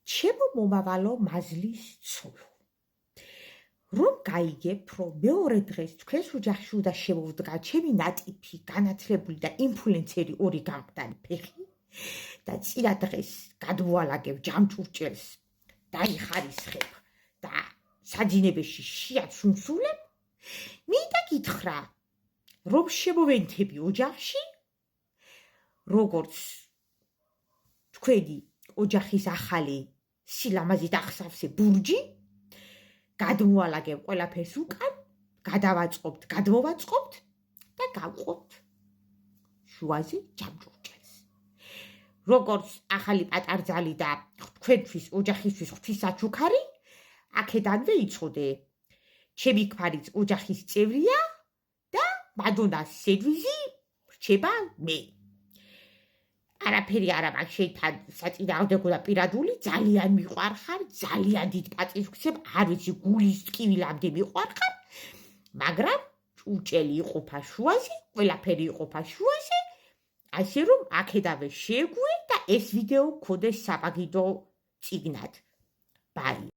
ჩემო მომავალო მაზლის ცოლო, რომ გაიგებ, რომ მეორე დღეს თქვენს ოჯახში უნდა შემოვდგა ჩემი ნატიფი, განათლებული და ინფლუენსერი ორი გამყდარი ფეხი და წინა დღეს გადმოვალაგებ ჯამჭურჭელს, დაიხარისხებ და საძინებელში შიაც უმსულებ, მინდა გითხრა, რომ შემოვენთები ოჯახში, როგორც თქვენი ოჯახის ახალი სილამაზით ახსავსე ბურჯი, გადმოვალაგებ ყველაფერს უკან, გადმოვაწყობთ და გავყობთ შუაზე ჯამჭურჭელს. როგორც ახალი პატარძალი და თქვენთვის ოჯახისთვის ღვთისაჩუქარი, აქედანვე იცოდე, ჩემი ქმარიც ოჯახის წევრია და მადონას სერვიზი რჩება მე. არაფერი არა მაქვს შენთან საწინააღმდეგო და პირადული, ძალიან მიყვარხარ, ძალიან დიდ პატივს ვქცევ, არ ვიცი გულის ტკივილამდე მიყვარხარ, მაგრამ ჭურჭელი იყოფა შუაზე, ყველაფერი იყოფა შუაზე, ასე რომ აქედავე შეგვე და ეს ვიდეო გქონდეს საპაგიდო წიგნად. ბაი.